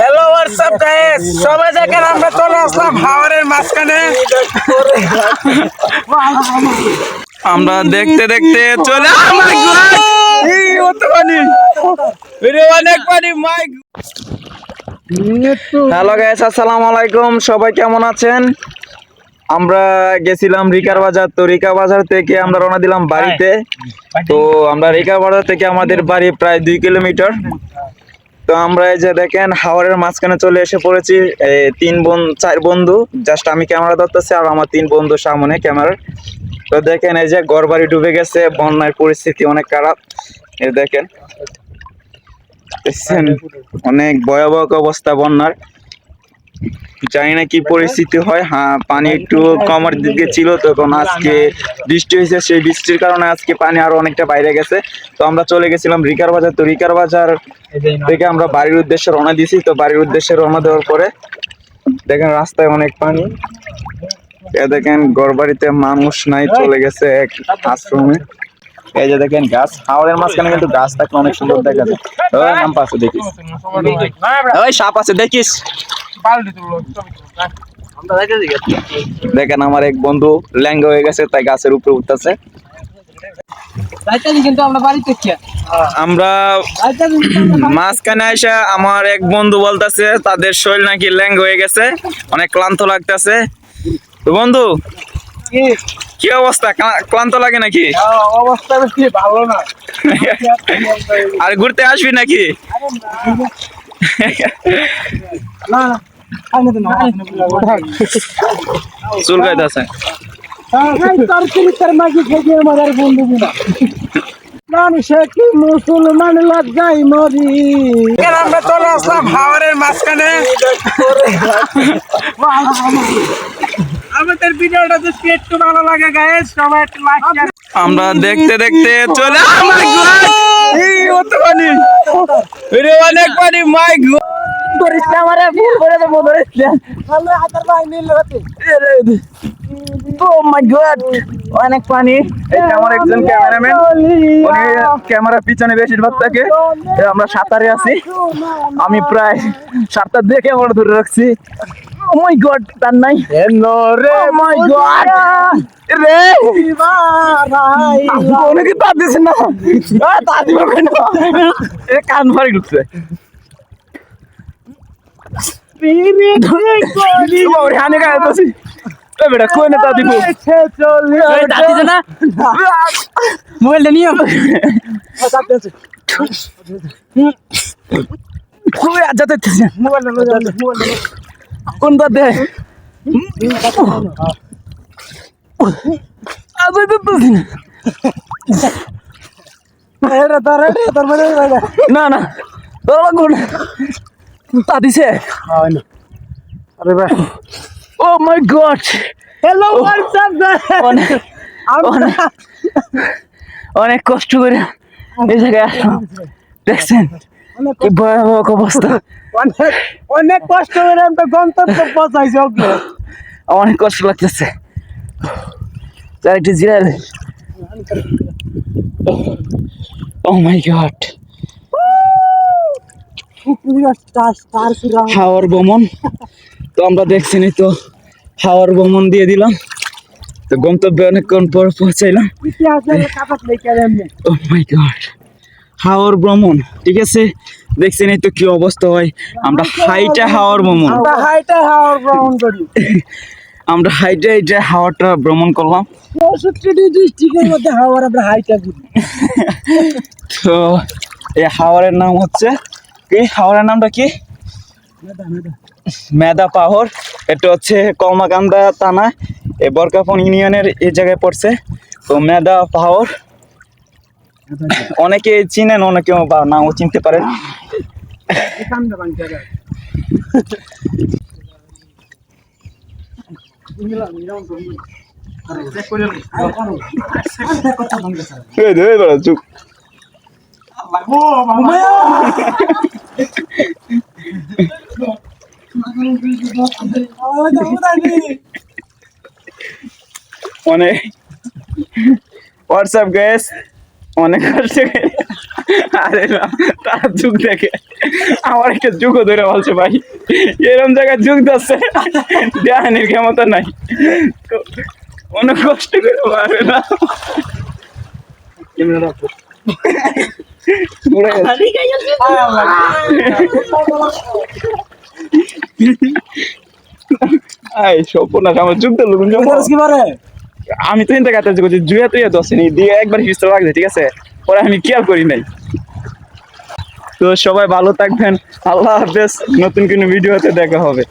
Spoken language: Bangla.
হ্যালো হোয়াটসঅ্যাপ গাইস, সবাই দেখেন আমরা চলে আসলাম হাওরের মাঝখানে। আমরা দেখতে দেখতে চলে অনেক পানি মাই। হ্যালো গাইস, আসসালামু আলাইকুম, সবাই কেমন আছেন? আমরা গেছিলাম রিকার বাজার, তো রিকা বাজার থেকে আমরা রওনা দিলাম বাড়িতে। তো আমরা রিকা বাজার থেকে আমাদের বাড়ি প্রায় 2 কিলোমিটার। তো আমরা এই যে দেখেন হাওরের মাঝখানে চলে এসে পড়েছি। 4 বন্ধু, জাস্ট আমি ক্যামেরা ধরতেছি আর আমার 3 বন্ধু সামনে ক্যামেরা। তো দেখেন এই যে ঘরবাড়ি ডুবে গেছে, বন্যার পরিস্থিতি অনেক খারাপ। এই দেখেন অনেক ভয়াবহ অবস্থা বন্যার। জানি না কি পরিস্থিতি হয়। হ্যাঁ, পানি একটু কমার দিকে ছিল, তখন আজকে বৃষ্টি হয়েছে, সেই বৃষ্টির কারণে আজকে পানি আরো অনেকটা বাইরে গেছে। তো আমরা চলে গেছিলাম রিকার বাজার। তো রিকার বাজার থেকে আমরা বাড়ির উদ্দেশ্যে রওনা দিয়েছি। তো বাড়ির উদ্দেশ্যে রওনা দেওয়ার পরে দেখেন রাস্তায় অনেক পানি। দেখেন ঘর বাড়িতে মানুষ নাই, চলে গেছে এক আশ্রমে। এই যে দেখেন গাছ, হাওড়ের মাঝখানে কিন্তু গাছ থাকলে অনেক সুন্দর দেখা যায়। ওই নাম পাশে দেখিস, ওই সাপ আছে দেখিস। দেখেন আমার এক বন্ধু ল্যাঙ্গা হয়ে গেছে, তাই গাছের উপরে উঠতেছে। আমরা মাঝখানে এসে আমার এক বন্ধু বলতেছে তাদের শরীর নাকি ল্যাঙ্গা হয়ে গেছে, অনেক ক্লান্ত লাগতেছে। তো বন্ধু কি অবস্থা, ক্লান্ত লাগে নাকি? অবস্থা বেশি ভালো না। আর ঘুরতে আসবি নাকি? চুলকাইতেছে। মুসলমান লজ্জাই মরি। আমরা চলে আসলাম হাওরের মাঝখানে। আমাদের ভিডিওটা যদি একটু ভালো লাগে গাইস, সবাই একটু লাইক শেয়ার। আমরা দেখতে দেখতে চলে অনেক পানি মাই গড। অনেক পানি। আমার একজন ক্যামেরাম্যান, উনি ক্যামেরা পিছনে বেশিরভাগ থাকে। আমরা সাঁতারে আছি, আমি প্রায় সাঁতার দিয়ে ক্যামেরা ধরে রাখছি। ও মাই গড, তার নাই রে, মাই গড রে, অনেকে তার দিছে না, তার দিব কেন? কান ফাড়ি ঢুকছে। মোবাইলটা নিয়ে কোনটা দে না না তা দিছে। ও মাই গড, হ্যালো হোয়াটসঅ্যাপ অনেক কষ্ট করে এই জায়গায় আসলাম। দেখছেন কি ভয়াবহ অবস্থা। অনেক কষ্ট করে আমি তো গন্তব্যে পৌঁছাইছি। অনেক কষ্ট লাগতেছে, একটু জিরাল। ও মাই গড, হাওর ভ্রমণ। তো আমরা দেখছিনি তো হাওর ভ্রমণ দিয়ে দিলাম। তো গন্তব্যে অনেকক্ষণ পর পৌঁছাইলাম। ও মাই গড, হাওর ভ্রমণ, ঠিক আছে। দেখছিনি তো কি অবস্থা হয়। আমরা হাইটে হাওর ভ্রমণ, আমরা হাইটে হাওয়াটা ভ্রমণ করলাম। 64টি ডিস্ট্রিক্টের মধ্যে হাওর আমরা হাইটে ঘুরি। তো এই হাওরের নাম হচ্ছে কি, হাওরের নামটা কি? মেদা পাহাড়। এটা হচ্ছে কলমাকান্দা থানা, এই বরকাপন ইউনিয়নের এই জায়গায় পড়ছে। তো মেদা পাহাড় অনেকে চিনেন, অনেকে বা নাও চিনতে পারেন। অনেক হোয়াটসঅ্যাপ গাইস, অনেক কষ্ট। আরে না, তার যুগ দেখে আমার একটা যুগ ধরে বলছে ভাই এরকম জায়গায় যুগ দিচ্ছে দেহানির ক্ষমতা নাই তো অনেক কষ্ট করে পারবে না উড়ে গেছে। আই সপনা আমার যুগ দিল কি পারে আমি তো চিন্তা করতেছি যে জুয়া তুই দশনি দিয়ে একবার হিস্ট্রি লাগছে ঠিক আছে পরে আমি কেয়ার করি নাই তো সবাই ভালো থাকবেন আল্লাহ হাফেজ নতুন কোনো ভিডিওতে দেখা হবে